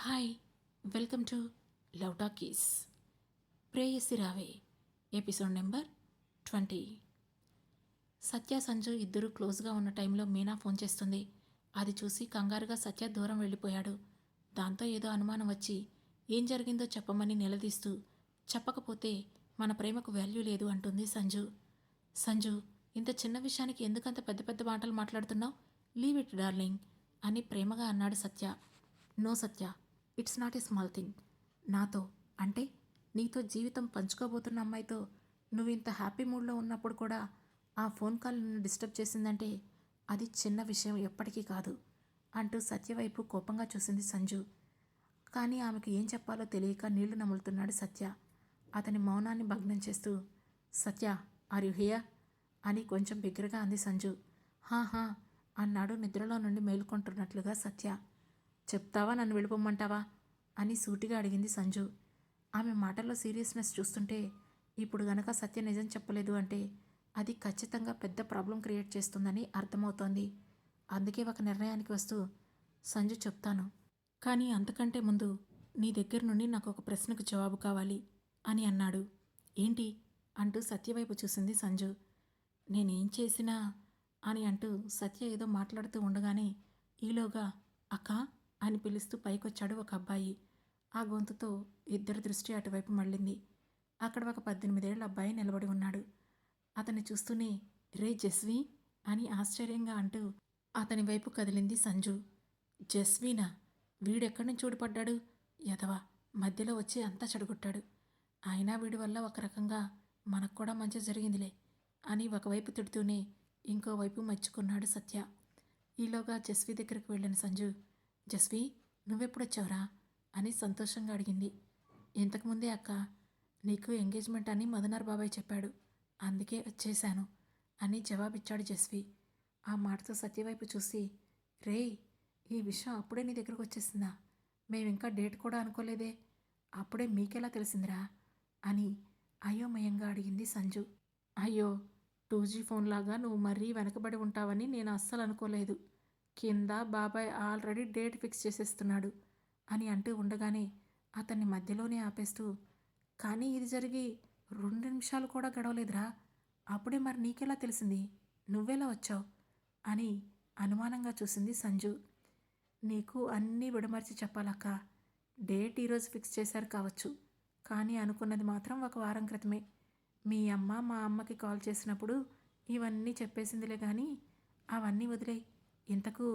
Hi, welcome to love talkies. ప్రేయసి రావే episode number 20. సత్య సంజు ఇద్దరూ క్లోజ్గా ఉన్న టైంలో మీనా ఫోన్ చేస్తుంది. అది చూసి కంగారుగా సత్య దూరం వెళ్ళిపోయాడు. దాంతో ఏదో అనుమానం వచ్చి ఏం జరిగిందో చెప్పమని నిలదీస్తూ చెప్పకపోతే మన ప్రేమకు వాల్యూ లేదు అంటుంది సంజు. సంజు, ఇంత చిన్న విషయానికి ఎందుకంత పెద్ద పెద్ద మాటలు మాట్లాడుతున్నావు? లీవ్ ఇట్ డార్లింగ్ అని ప్రేమగా అన్నాడు Satya. No Satya, it's not a small thing. నాతో అంటే నీతో జీవితం పంచుకోబోతున్న అమ్మాయితో నువ్వు ఇంత హ్యాపీ మూడ్లో ఉన్నప్పుడు కూడా ఆ ఫోన్ కాల్ నిన్ను డిస్టర్బ్ చేసిందంటే అది చిన్న విషయం ఎప్పటికీ కాదు అంటూ సత్య వైపు కోపంగా చూసింది సంజు. కానీ ఆమెకు ఏం చెప్పాలో తెలియక నీళ్లు నములుతున్నాడు సత్య. అతని మౌనాన్ని భగ్నం చేస్తూ, సత్య, ఆర్ యు హియర్ అని కొంచెం బిగ్గరగా అంది సంజు. హా అన్నాడు నిద్రలో నుండి మేలుకుంటున్నట్లుగా సత్య. చెప్తావా, నన్ను వెళ్ళిపోమ్మంటావా అని సూటిగా అడిగింది సంజు. ఆమె మాటల్లో సీరియస్నెస్ చూస్తుంటే ఇప్పుడు గనక సత్య నిజం చెప్పలేదు అంటే అది ఖచ్చితంగా పెద్ద ప్రాబ్లం క్రియేట్ చేస్తుందని అర్థమవుతోంది. అందుకే ఒక నిర్ణయానికి వస్తూ, సంజు చెప్తాను, కానీ అంతకంటే ముందు నీ దగ్గర నుండి నాకు ఒక ప్రశ్నకు జవాబు కావాలి అని అన్నాడు. ఏంటి అంటూ సత్యవైపు చూసింది సంజు. నేనేం చేసినా అని అంటూ సత్య ఏదో మాట్లాడుతూ ఉండగానే ఈలోగా అక్క అని పిలుస్తూ పైకొచ్చాడు ఒక అబ్బాయి. ఆ గొంతుతో ఇద్దరి దృష్టి అటువైపు మళ్ళింది. అక్కడ ఒక 18 ఏళ్ల అబ్బాయి నిలబడి ఉన్నాడు. అతన్ని చూస్తూనే రే జస్వి అని ఆశ్చర్యంగా అంటూ అతని వైపు కదిలింది సంజు. జస్వీనా? వీడెక్కడి నుంచి ఊడిపడ్డాడు? యదవ మధ్యలో వచ్చి అంతా చెడగొట్టాడు. అయినా వీడి వల్ల ఒక రకంగా మనకు కూడా మంచి జరిగిందిలే అని ఒకవైపు తిడుతూనే ఇంకోవైపు మెచ్చుకున్నాడు సత్య. ఈలోగా జస్వి దగ్గరకు వెళ్ళిన సంజు, జస్వి, నువ్వెప్పుడొచ్చావురా అని సంతోషంగా అడిగింది. ఇంతకుముందే అక్క, నీకు ఎంగేజ్మెంట్ అని మదనార్ బాబాయ్ చెప్పాడు, అందుకే వచ్చేశాను అని జవాబిచ్చాడు జస్వి. ఆ మాటతో సత్యవైపు చూసి, రేయ్, ఈ విషయం అప్పుడే నీ దగ్గరకు వచ్చేసిందా? మేమింకా డేట్ కూడా అనుకోలేదే, అప్పుడే మీకెలా తెలిసిందిరా అని అయోమయంగా అడిగింది సంజు. అయ్యో, 2G ఫోన్ లాగా నువ్వు మరీ వెనకబడి ఉంటావని నేను అస్సలు అనుకోలేదు. కింద బాబాయ్ ఆల్రెడీ డేట్ ఫిక్స్ చేసేస్తున్నాడు అని అంటూ ఉండగానే అతన్ని మధ్యలోనే ఆపేస్తూ, కానీ ఇది జరిగి 2 నిమిషాలు కూడా గడవలేదురా, అప్పుడే మరి నీకెలా తెలిసింది? నువ్వెలా వచ్చావు అని అనుమానంగా చూసింది సంజు. నీకు అన్నీ విడమర్చి చెప్పాలక్క. డేట్ ఈరోజు ఫిక్స్ చేశారు కావచ్చు, కానీ అనుకున్నది మాత్రం ఒక వారం క్రితమే. మీ అమ్మ మా అమ్మకి కాల్ చేసినప్పుడు ఇవన్నీ చెప్పేసిందిలే, కానీ అవన్నీ వదిలే. ఇంతకు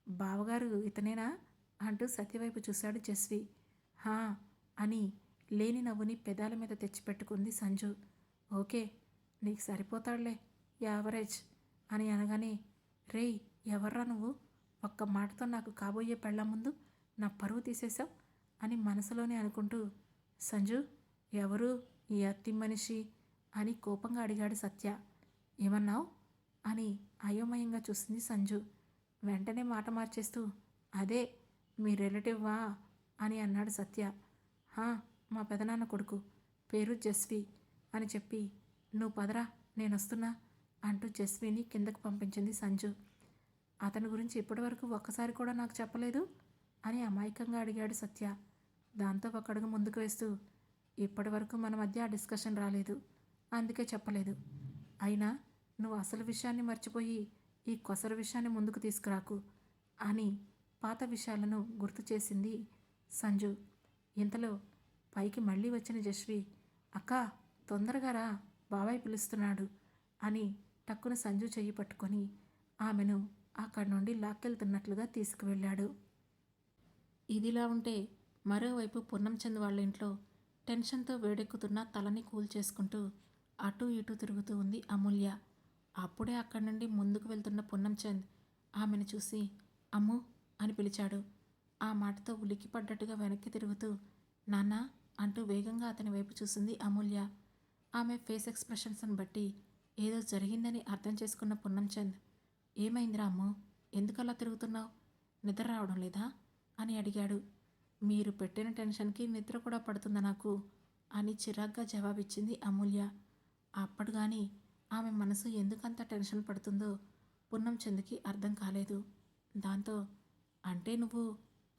బావగారు ఇతనేనా అంటూ సత్యవైపు చూశాడు జస్వి. హా అని లేని నవ్వుని పెదాల మీద తెచ్చిపెట్టుకుంది సంజు. ఓకే, నీకు సరిపోతాడులే, యావరేజ్ అని అనగానే, రేయ్, ఎవర్రా నువ్వు? ఒక్క మాటతో నాకు కాబోయే పెళ్ళ ముందు నా పరువు తీసేశావు అని మనసులోనే అనుకుంటూ, సంజు, ఎవరు ఈ అత్తి మనిషి అని కోపంగా అడిగాడు సత్య. ఏమన్నావు అని అయోమయంగా చూసింది సంజు. వెంటనే మాట మార్చేస్తూ, అదే మీ రిలేటివ్వా అని అన్నాడు సత్య. హా, మా పెదనాన్న కొడుకు, పేరు జస్వి అని చెప్పి, నువ్వు పదరా, నేను వస్తున్నా అంటూ జస్విని కిందకు పంపించింది సంజు. అతని గురించి ఇప్పటివరకు ఒక్కసారి కూడా నాకు చెప్పలేదు అని అమాయకంగా అడిగాడు సత్య. దాంతో ఒక అడుగు ముందుకు వేస్తూ, ఇప్పటి వరకు మన మధ్య ఆ డిస్కషన్ రాలేదు, అందుకే చెప్పలేదు. అయినా నువ్వు అసలు విషయాన్ని మర్చిపోయి ఈ కొసరు విషయాన్ని ముందుకు తీసుకురాకు అని పాత విషయాలను గుర్తు చేసింది సంజు. ఇంతలో పైకి మళ్ళీ వచ్చిన జస్వి, అక్క, తొందరగా రా, బాబాయ్ పిలుస్తున్నాడు అని టక్కున సంజు చెయ్యి పట్టుకొని ఆమెను అక్కడి నుండి లాక్కెళ్తున్నట్లుగా తీసుకువెళ్ళాడు. ఇదిలా ఉంటే మరోవైపు పున్నంచంద్ వాళ్ళ ఇంట్లో టెన్షన్తో వేడెక్కుతున్న తలని కూల్చేసుకుంటూ అటూ ఇటూ తిరుగుతూ ఉంది అమూల్య. అప్పుడే అక్కడి నుండి ముందుకు వెళ్తున్న పున్నంచంద్ ఆమెను చూసి అమ్ము అని పిలిచాడు. ఆ మాటతో ఉలిక్కిపడ్డట్టుగా వెనక్కి తిరుగుతూ, నాన్న అంటూ వేగంగా అతని వైపు చూసింది అమూల్య. ఆమె ఫేస్ ఎక్స్ప్రెషన్స్ని బట్టి ఏదో జరిగిందని అర్థం చేసుకున్న పున్నంచంద్, ఏమైందిరా అమ్ము, ఎందుకలా తిరుగుతున్నావు? నిద్ర రావడం లేదా అని అడిగాడు. మీరు పెట్టిన టెన్షన్కి నిద్ర కూడా పడుతుందా నాకు అని చిరాగ్గా జవాబిచ్చింది అమూల్య. అప్పుడు కానీ ఆమె మనసు ఎందుకంత టెన్షన్ పడుతుందో పున్నంచంద్కి అర్థం కాలేదు. దాంతో, అంటే నువ్వు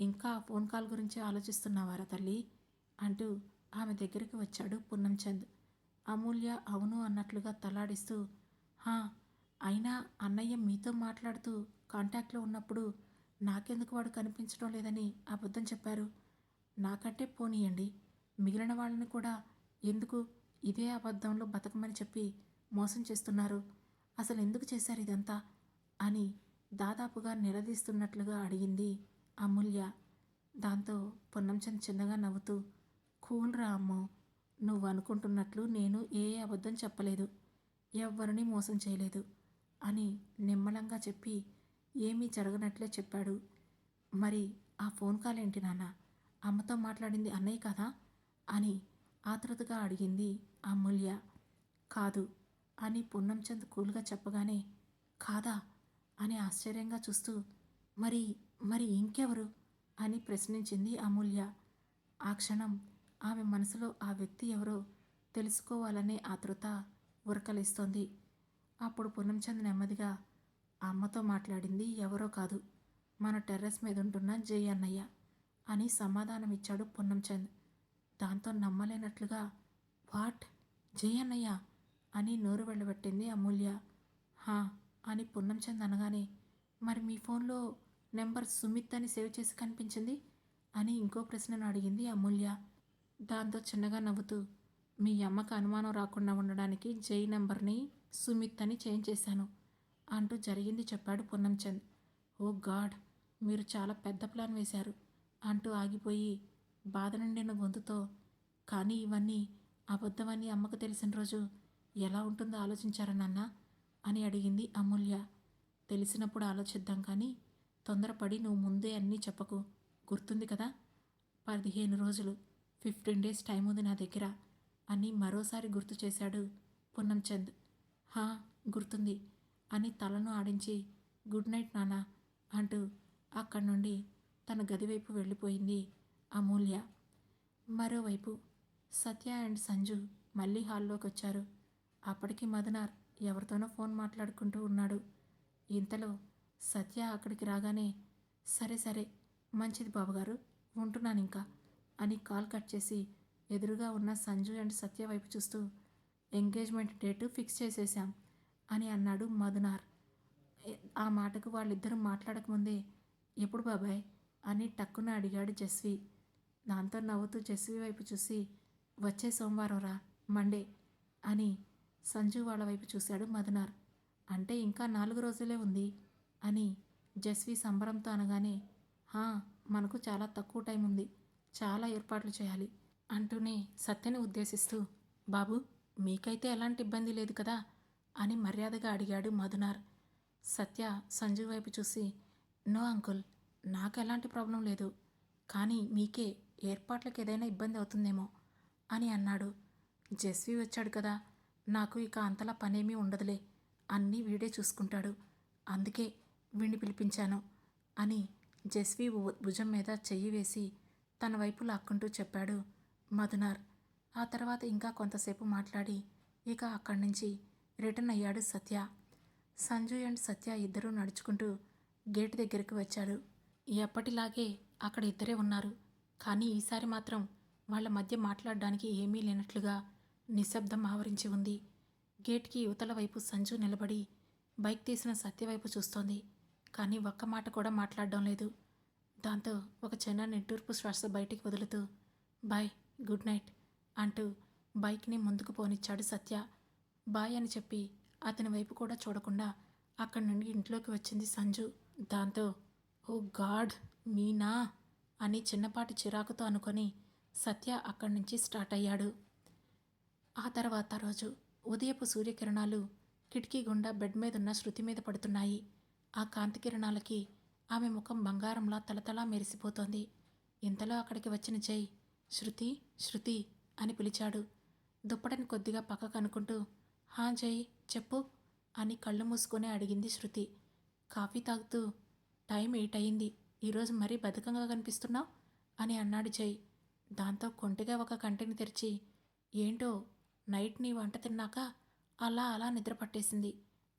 ఇంకా ఆ ఫోన్ కాల్ గురించి ఆలోచిస్తున్నావారా తల్లి అంటూ ఆమె దగ్గరికి వచ్చాడు పూర్ణంచంద్. అమూల్య అవును అన్నట్లుగా తలాడిస్తూ, హా, అయినా అన్నయ్య మీతో మాట్లాడుతూ కాంటాక్ట్లో ఉన్నప్పుడు నాకెందుకు వాడు కనిపించడం లేదని అబద్ధం చెప్పారు. నాకంటే పోనీయండి, మిగిలిన వాళ్ళని కూడా ఎందుకు ఇదే అబద్ధంలో బతకమని చెప్పి మోసం చేస్తున్నారు. అసలు ఎందుకు చేశారు ఇదంతా అని దాదాపుగా నిలదీస్తున్నట్లుగా అడిగింది అమూల్య. దాంతో పొన్నంచంద్ చిన్నగా నవ్వుతూ, కూల్ రా అమ్మో, నువ్వు అనుకుంటున్నట్లు నేను ఏ అబద్ధం చెప్పలేదు, ఎవ్వరిని మోసం చేయలేదు అని నిమ్మలంగా చెప్పి ఏమీ జరగనట్లే చెప్పాడు. మరి ఆ ఫోన్ కాల్ ఏంటి నాన్న, అమ్మతో మాట్లాడింది అన్నయ్య కదా అని ఆతృతగా అడిగింది అమూల్య. కాదు అని పొన్నంచంద్ కూల్గా చెప్పగానే, కాదా అని ఆశ్చర్యంగా చూస్తూ, మరి మరి ఇంకెవరు అని ప్రశ్నించింది అమూల్య. ఆ క్షణం ఆమె మనసులో ఆ వ్యక్తి ఎవరో తెలుసుకోవాలనే ఆతృత ఉరకలేస్తోంది. అప్పుడు పూర్ణంచంద్ నెమ్మదిగా, అమ్మతో మాట్లాడింది ఎవరో కాదు, మన టెర్రస్ మీద ఉంటున్న జై అన్నయ్య అని సమాధానమిచ్చాడు పూర్ణంచంద్. దాంతో నమ్మలేనట్లుగా, వాట్, జై అన్నయ్య అని నోరు వెళ్ళబెట్టింది అమూల్య. హా అని పూర్ణంచంద్ అనగానే, మరి మీ ఫోన్లో నెంబర్ సుమిత్ అని సేవ్ చేసి కనిపించింది అని ఇంకో ప్రశ్నను అడిగింది అమూల్య. దాంతో చిన్నగా నవ్వుతూ, మీ అమ్మకు అనుమానం రాకుండా ఉండడానికి జై నెంబర్ని సుమిత్ అని చేంజ్ చేశాను అంటూ జరిగింది చెప్పాడు పూర్ణంచంద్. ఓ గాడ్, మీరు చాలా పెద్ద ప్లాన్ వేశారు అంటూ ఆగిపోయి బాధ నిండిన గొంతుతో, కానీ ఇవన్నీ అబద్ధమని అమ్మకు తెలిసిన రోజు ఎలా ఉంటుందో ఆలోచించారా నాన్న అని అడిగింది అమూల్య. తెలిసినప్పుడు ఆలోచిద్దాం కానీ తొందరపడి నువ్వు ముందే అన్నీ చెప్పకు, గుర్తుంది కదా, 15 రోజులు 15 డేస్ టైం ఉంది నా దగ్గర అని మరోసారి గుర్తు చేశాడు పూర్ణంచంద్. హా, గుర్తుంది అని తలను ఆడించి గుడ్ నైట్ నాన్న అంటూ అక్కడి నుండి తన గదివైపు వెళ్ళిపోయింది అమూల్య. మరోవైపు సత్య అండ్ సంజు మళ్ళీ హాల్లోకి వచ్చారు. అప్పటికి మదనార్ ఎవరితోనో ఫోన్ మాట్లాడుకుంటూ ఉన్నాడు. ఇంతలో సత్య అక్కడికి రాగానే, సరే సరే మంచిది బాబుగారు, ఉంటున్నాను ఇంకా అని కాల్ కట్ చేసి ఎదురుగా ఉన్న సంజు అండ్ సత్య వైపు చూస్తూ, ఎంగేజ్మెంట్ డేటు ఫిక్స్ చేసేశాం అని అన్నాడు మధునార్. ఆ మాటకు వాళ్ళిద్దరూ మాట్లాడకముందే, ఎప్పుడు బాబాయ్ అని టక్కున అడిగాడు జస్వి. దాంతో నవ్వుతూ జస్వి వైపు చూసి, వచ్చే సోమవారం రా, మండే అని సంజు వాళ్ళ వైపు చూశాడు మధునార్. అంటే ఇంకా 4 రోజులే ఉంది అని జస్వి సంబరంతో అనగానే, హా, మనకు చాలా తక్కువ టైం ఉంది, చాలా ఏర్పాట్లు చేయాలి అంటూనే సత్యని ఉద్దేశిస్తూ, బాబు మీకైతే ఎలాంటి ఇబ్బంది లేదు కదా అని మర్యాదగా అడిగాడు మధునార్. సత్య సంజు వైపు చూసి, నో అంకుల్, నాకు ఎలాంటి ప్రాబ్లం లేదు, కానీ మీకే ఏర్పాట్లకు ఏదైనా ఇబ్బంది అవుతుందేమో అని అన్నాడు. జస్వి వచ్చాడు కదా, నాకు ఇక అంతలా పనేమీ ఉండదులే, అన్నీ వీడే చూసుకుంటాడు, అందుకే వీడిని పిలిపించాను అని జస్వి భుజం మీద చెయ్యి వేసి తన వైపు లాక్కుంటూ చెప్పాడు మధునార్. ఆ తర్వాత ఇంకా కొంతసేపు మాట్లాడి ఇక అక్కడి నుంచి రిటర్న్ అయ్యాడు సత్య. సంజు అండ్ సత్య ఇద్దరూ నడుచుకుంటూ గేట్ దగ్గరికి వచ్చారు. ఎప్పటిలాగే అక్కడ ఇద్దరే ఉన్నారు, కానీ ఈసారి మాత్రం వాళ్ళ మధ్య మాట్లాడడానికి ఏమీ లేనట్లుగా నిశ్శబ్దం ఆవరించి ఉంది. గేట్కి యువతల వైపు సంజు నిలబడి బైక్ తీసిన సత్య వైపు చూస్తోంది, కానీ ఒక్క మాట కూడా మాట్లాడడం లేదు. దాంతో ఒక చిన్న నిట్టూర్పు శ్వాస బయటికి వదులుతూ, బాయ్, గుడ్ నైట్ అంటూ బైక్ని ముందుకు పోనిచ్చాడు సత్య. బాయ్ అని చెప్పి అతని వైపు కూడా చూడకుండా అక్కడి నుండి ఇంట్లోకి వచ్చింది సంజు. దాంతో, ఓ గాడ్, మీనా అని చిన్నపాటి చిరాకుతో అనుకొని సత్య అక్కడి నుంచి స్టార్ట్ అయ్యాడు. ఆ తర్వాత రోజు ఉదయపు సూర్యకిరణాలు కిటికీ గుండా బెడ్ మీదున్న శృతి మీద పడుతున్నాయి. ఆ కాంతి కిరణాలకి ఆమె ముఖం బంగారంలా తలతలా మెరిసిపోతోంది. ఇంతలో అక్కడికి వచ్చిన జై, శృతి శృతి అని పిలిచాడు. దుప్పటని కొద్దిగా పక్కకు అనుకుంటూ, హా జై, చెప్పు అని కళ్ళు మూసుకొని అడిగింది శృతి. కాఫీ తాగుతూ, టైం 8 అయింది, ఈరోజు మరీ బద్ధకంగా కనిపిస్తున్నావు అని అన్నాడు జై. దాంతో కొంటిగా ఒక కంటిని తెరిచి, ఏంటో నైట్ నీ వంట తిన్నాక అలా అలా నిద్ర పట్టేసింది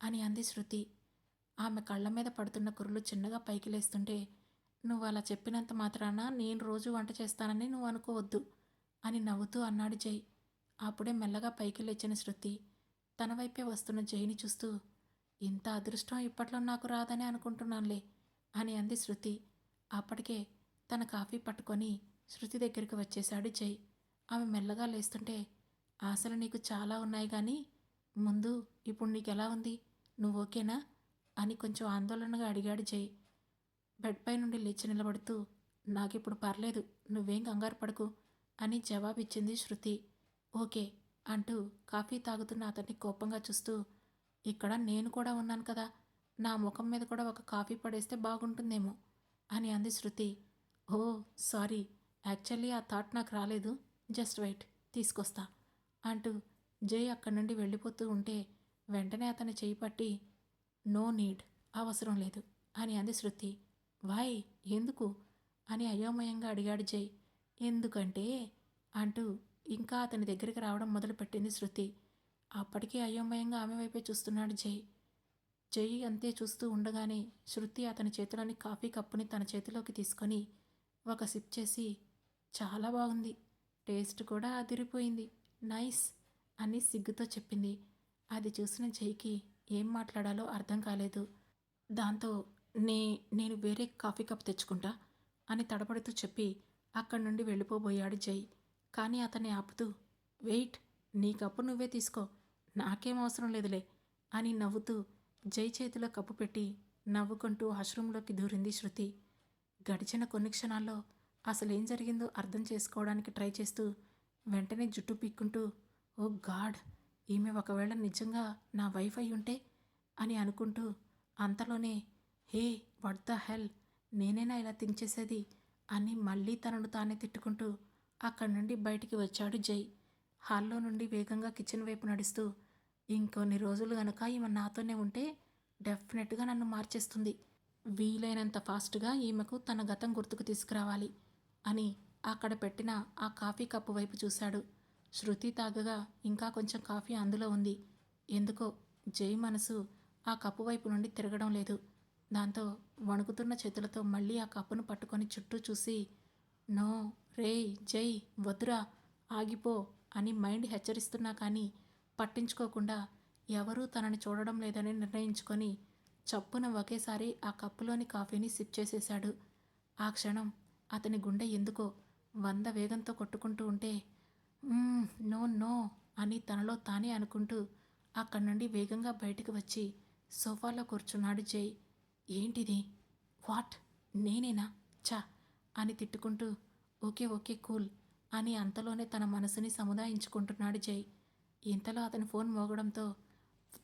అని అంది శృతి. ఆమె కళ్ళ మీద పడుతున్న కురులు చిన్నగా పైకి లేస్తుంటే నువ్వు అలా చెప్పినంత మాత్రాన నేను రోజు వంట చేస్తానని నువ్వు అనుకోవద్దు అని నవ్వుతూ అన్నాడు జై. అప్పుడే మెల్లగా పైకి లేచిన శృతి తన వైపే వస్తున్న జైని చూస్తూ, ఇంత అదృష్టం ఇప్పట్లో నాకు రాదని అనుకుంటున్నానులే అని అంది శృతి. అప్పటికే తన కాఫీ పట్టుకొని శృతి దగ్గరికి వచ్చేశాడు జై. ఆమె మెల్లగా లేస్తుంటే, ఆశలు నీకు చాలా ఉన్నాయి కానీ ముందు ఇప్పుడు నీకెలా ఉంది, నువ్వు ఓకేనా అని కొంచెం ఆందోళనగా అడిగాడు జై. బెడ్పై నుండి లేచి నిలబడుతూ, నాకిప్పుడు పర్లేదు, నువ్వేం కంగారు పడకు అని జవాబిచ్చింది శృతి. ఓకే అంటూ కాఫీ తాగుతున్న అతన్ని కోపంగా చూస్తూ, ఇక్కడ నేను కూడా ఉన్నాను కదా, నా ముఖం మీద కూడా ఒక కాఫీ పడేస్తే బాగుంటుందేమో అని అంది శృతి. ఓ సారీ, యాక్చువల్లీ ఆ థాట్ నాకు రాలేదు, జస్ట్ వెయిట్ తీసుకొస్తా అంటూ జై అక్కడి నుండి వెళ్ళిపోతూ ఉంటే వెంటనే అతని చేయి పట్టి, నో నీడ్, అవసరం లేదు అని అంది శృతి. వై, ఎందుకు అని అయోమయంగా అడిగాడు జై. ఎందుకంటే అంటూ ఇంకా అతని దగ్గరికి రావడం మొదలుపెట్టింది శృతి. అప్పటికే అయోమయంగా ఆమె వైపే చూస్తున్నాడు జై. జై అంతే చూస్తూ ఉండగానే శృతి అతని చేతిలోని కాఫీ కప్పుని తన చేతిలోకి తీసుకొని ఒక సిప్ చేసి, చాలా బాగుంది, టేస్ట్ కూడా అదిరిపోయింది, నైస్ అని సిగ్గుతో చెప్పింది. అది చూసిన జైకి ఏం మాట్లాడాలో అర్థం కాలేదు. దాంతో నేను వేరే కాఫీ కప్ తెచ్చుకుంటా అని తడబడుతూ చెప్పి అక్కడి నుండి వెళ్ళిపోబోయాడు జై. కానీ అతన్ని ఆపుతూ, వెయిట్, నీ కప్పు నువ్వే తీసుకో, నాకేం అవసరం లేదులే అని నవ్వుతూ జై చేతిలో కప్పు పెట్టి నవ్వుకుంటూ వాష్రూంలోకి దూరింది శృతి. గడిచిన కొన్ని క్షణాల్లో అసలేం జరిగిందో అర్థం చేసుకోవడానికి ట్రై చేస్తూ వెంటనే జుట్టు పీక్కుంటూ, ఓ గాడ్, ఈమె ఒకవేళ నిజంగా నా వైఫ్ అయి ఉంటే అని అనుకుంటూ, అంతలోనే హే వాట్ ద హెల్, నేనేనా ఇలా థింక్ చేసేది అని మళ్ళీ తనను తానే తిట్టుకుంటూ అక్కడి నుండి బయటికి వచ్చాడు జై. హాల్లో నుండి వేగంగా కిచెన్ వైపు నడుస్తూ, ఇంకొన్ని రోజులు గనక ఈమె నాతోనే ఉంటే డెఫినెట్గా నన్ను మార్చేస్తుంది, వీలైనంత ఫాస్ట్గా ఈమెకు తన గతం గుర్తుకు తీసుకురావాలి అని అక్కడ పెట్టిన ఆ కాఫీ కప్పు వైపు చూశాడు. శృతి తాగగా ఇంకా కొంచెం కాఫీ అందులో ఉంది. ఎందుకో జై మనసు ఆ కప్పు వైపు నుండి తిరగడం లేదు. దాంతో వణుకుతున్న చేతులతో మళ్ళీ ఆ కప్పును పట్టుకొని చుట్టూ చూసి, నో రేయ్ జై, వద్దురా, ఆగిపో అని మైండ్ హెచ్చరిస్తున్నా కానీ పట్టించుకోకుండా ఎవరూ తనని చూడడం లేదని నిర్ణయించుకొని చప్పున ఒకేసారి ఆ కప్పులోని కాఫీని సిప్ చేసేశాడు. ఆ క్షణం అతని గుండె ఎందుకో 100 వేగంతో కొట్టుకుంటూ ఉంటే, నో నో అని తనలో తానే అనుకుంటూ అక్కడి నుండి వేగంగా బయటికి వచ్చి సోఫాలో కూర్చున్నాడు జై. ఏంటిది, వాట్, నేనేనా, చా అని తిట్టుకుంటూ, ఓకే ఓకే కూల్ అని అంతలోనే తన మనసుని సముదాయించుకుంటున్నాడు జై. ఇంతలో అతని ఫోన్ మోగడంతో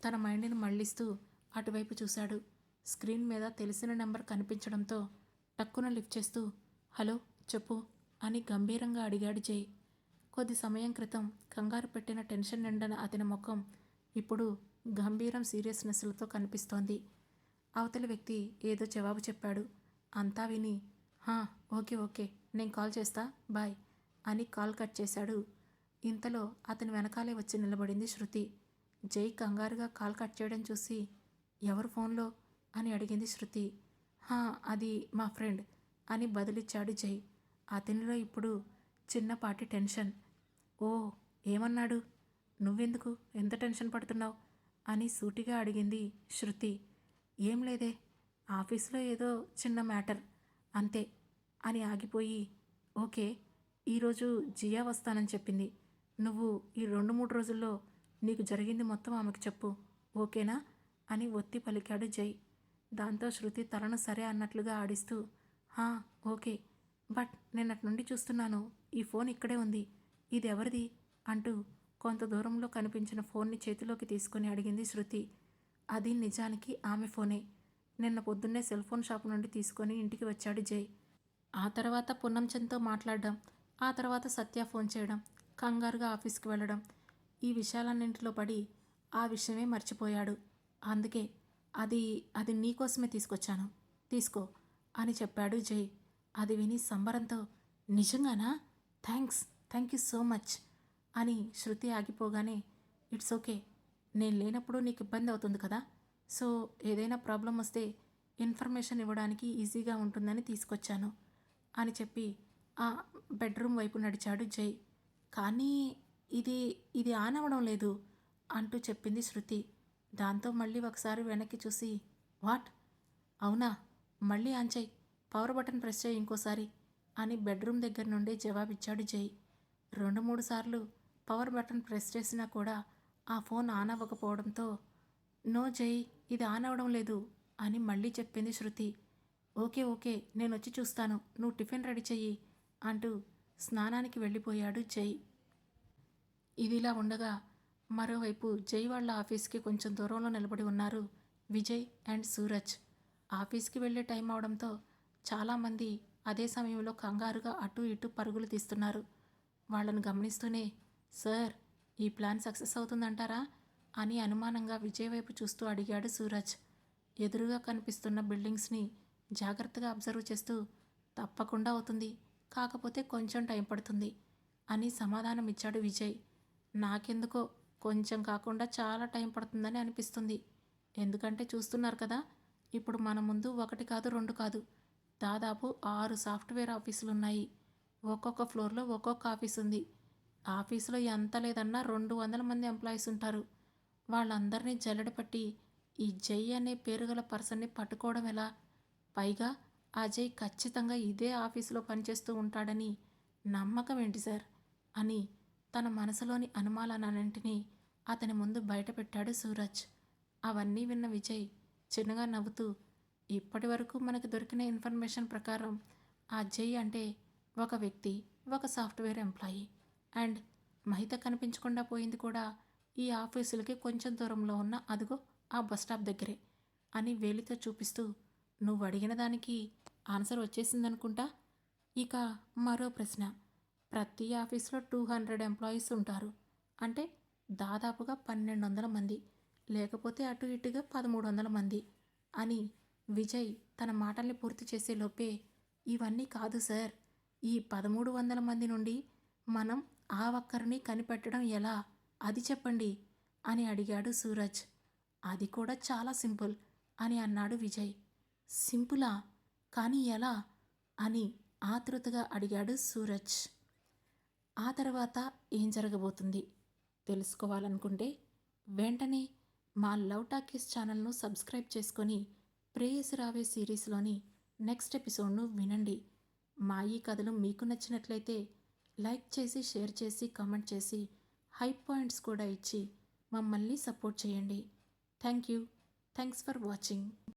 తన మైండ్ని మళ్లిస్తూ అటువైపు చూశాడు. స్క్రీన్ మీద తెలిసిన నెంబర్ కనిపించడంతో టక్కున లిఫ్ట్ చేస్తూ, హలో చెప్పు అని గంభీరంగా అడిగాడు జై. కొద్ది సమయం క్రితం కంగారు పెట్టిన టెన్షన్ నిండిన అతని ముఖం ఇప్పుడు గంభీరం సీరియస్నెస్లతో కనిపిస్తోంది. అవతలి వ్యక్తి ఏదో జవాబు చెప్పాడు. అంతా విని, ఓకే ఓకే, నేను కాల్ చేస్తా, బాయ్ అని కాల్ కట్ చేశాడు. ఇంతలో అతని వెనకాలే వచ్చి నిలబడింది శృతి. జై కంగారుగా కాల్ కట్ చేయడం చూసి, ఎవరు ఫోన్లో అని అడిగింది శృతి. అది మా ఫ్రెండ్ అని బదులిచ్చాడు జై. అతనిలో ఇప్పుడు చిన్నపాటి టెన్షన్. ఓ, ఏమన్నాడు, నువ్వెందుకు ఎంత టెన్షన్ పడుతున్నావు అని సూటిగా అడిగింది శృతి. ఏం లేదే, ఆఫీస్లో ఏదో చిన్న మ్యాటర్ అంతే అని ఆగిపోయి, ఓకే, ఈరోజు జియా వస్తానని చెప్పింది, నువ్వు ఈ 2-3 రోజుల్లో నీకు జరిగింది మొత్తం ఆమెకు చెప్పు, ఓకేనా అని ఒత్తి పలికాడు జై. దాంతో శృతి తలను సరే అన్నట్లుగా ఆడిస్తూ, ఓకే, బట్ నిన్నటి నుండి చూస్తున్నాను ఈ ఫోన్ ఇక్కడే ఉంది, ఇది ఎవరిది అంటూ కొంత దూరంలో కనిపించిన ఫోన్ని చేతిలోకి తీసుకొని అడిగింది శృతి. అది నిజానికి ఆమె ఫోనే. నిన్న పొద్దున్నే సెల్ ఫోన్ షాప్ నుండి తీసుకొని ఇంటికి వచ్చాడు జై. ఆ తర్వాత పున్నంచంద్తో మాట్లాడడం, ఆ తర్వాత సత్య ఫోన్ చేయడం, కంగారుగా ఆఫీస్కి వెళ్ళడం, ఈ విషయాలన్నింటిలో పడి ఆ విషయమే మర్చిపోయాడు. అందుకే అది అది నీకోసమే తీసుకొచ్చాను, తీసుకో అని చెప్పాడు జై. అది విని సంబరంతో, నిజంగానా, థ్యాంక్ యూ సో మచ్ అని శృతి ఆగిపోగానే, ఇట్స్ ఓకే, నేను లేనప్పుడు నీకు ఇబ్బంది అవుతుంది కదా, సో ఏదైనా ప్రాబ్లం వస్తే ఇన్ఫర్మేషన్ ఇవ్వడానికి ఈజీగా ఉంటుందని తీసుకొచ్చాను అని చెప్పి ఆ బెడ్రూమ్ వైపు నడిచాడు జై. కానీ ఇది ఇది ఆన్ అవ్వడం లేదు అంటూ చెప్పింది శృతి. దాంతో మళ్ళీ ఒకసారి వెనక్కి చూసి, వాట్? అవునా, మళ్ళీ ఆన్ చెయ్యి, పవర్ బటన్ ప్రెస్ చేయి ఇంకోసారి అని బెడ్రూమ్ దగ్గర నుండే జవాబిచ్చాడు జై. 2-3 సార్లు పవర్ బటన్ ప్రెస్ చేసినా కూడా ఆ ఫోన్ ఆన్ అవ్వకపోవడంతో, నో జై, ఇది ఆన్ అవ్వడం లేదు అని మళ్ళీ చెప్పింది శృతి. ఓకే ఓకే, నేను వచ్చి చూస్తాను, నువ్వు టిఫిన్ రెడీ చెయ్యి అంటూ స్నానానికి వెళ్ళిపోయాడు జై. ఇదిలా ఉండగా మరోవైపు జై వాళ్ళ ఆఫీస్కి కొంచెం దూరంలో నిలబడి ఉన్నారు విజయ్ అండ్ సూరజ్. ఆఫీస్కి వెళ్ళే టైం అవడంతో చాలామంది అదే సమయంలో కంగారుగా అటు ఇటు పరుగులు తీస్తున్నారు. వాళ్ళను గమనిస్తూనే, సార్, ఈ ప్లాన్ సక్సెస్ అవుతుందంటారా అని అనుమానంగా విజయ్ వైపు చూస్తూ అడిగాడు సూరజ్. ఎదురుగా కనిపిస్తున్న బిల్డింగ్స్ని జాగ్రత్తగా అబ్జర్వ్ చేస్తూ, తప్పకుండా అవుతుంది, కాకపోతే కొంచెం టైం పడుతుంది అని సమాధానం ఇచ్చాడు విజయ్. నాకెందుకో కొంచెం కాకుండా చాలా టైం పడుతుందని అనిపిస్తుంది. ఎందుకంటే చూస్తున్నారు కదా, ఇప్పుడు మన ముందు 1 కాదు 2 కాదు, దాదాపు 6 సాఫ్ట్వేర్ ఆఫీసులు ఉన్నాయి. ఒక్కొక్క ఫ్లోర్లో ఒక్కొక్క ఆఫీస్ ఉంది. ఆఫీసులో ఎంత లేదన్నా 200 మంది ఎంప్లాయీస్ ఉంటారు. వాళ్ళందరినీ జల్లెడపట్టి ఈ జై అనే పేరు గల పర్సన్ని పట్టుకోవడం ఎలా? పైగా ఆ జై ఖచ్చితంగా ఇదే ఆఫీసులో పనిచేస్తూ ఉంటాడని నమ్మకం ఏంటి సార్ అని తన మనసులోని అనుమానాలన్నింటినీ అతని ముందు బయటపెట్టాడు సూరజ్. అవన్నీ విన్న విజయ్ చిన్నగా నవ్వుతూ, ఇప్పటి వరకు మనకు దొరికిన ఇన్ఫర్మేషన్ ప్రకారం ఆ జై అంటే ఒక వ్యక్తి, ఒక సాఫ్ట్వేర్ ఎంప్లాయీ, అండ్ మహిత కనిపించకుండా పోయింది కూడా ఈ ఆఫీసులకి కొంచెం దూరంలో ఉన్న అదిగో ఆ బస్ స్టాప్ దగ్గరే అని వేలితో చూపిస్తూ, నువ్వు అడిగిన దానికి ఆన్సర్ వచ్చేసిందనుకుంటా. ఇక మరో ప్రశ్న, ప్రతి ఆఫీస్లో 200 ఎంప్లాయీస్ ఉంటారు, అంటే దాదాపుగా 1200 మంది, లేకపోతే అటు ఇటుగా 1300 మంది అని విజయ్ తన మాటల్ని పూర్తి చేసే లోపే, ఇవన్నీ కాదు సార్, ఈ 1300 మంది నుండి మనం ఆ ఒక్కరిని కనిపెట్టడం ఎలా, అది చెప్పండి అని అడిగాడు సూరజ్. అది కూడా చాలా సింపుల్ అని అన్నాడు విజయ్. సింపులా? కానీ ఎలా అని ఆతృతగా అడిగాడు సూరజ్. ఆ తర్వాత ఏం జరగబోతుంది తెలుసుకోవాలనుకుంటే వెంటనే మా లవ్ టాకీస్ ఛానల్ను సబ్స్క్రైబ్ చేసుకొని ప్రేయసి రావే సిరీస్లోని నెక్స్ట్ ఎపిసోడ్ను వినండి. మా ఈ కథలు మీకు నచ్చినట్లయితే లైక్ చేసి, షేర్ చేసి, కామెంట్ చేసి, హైప్ పాయింట్స్ కూడా ఇచ్చి మమ్మల్ని సపోర్ట్ చేయండి. Thank you. Thanks for watching.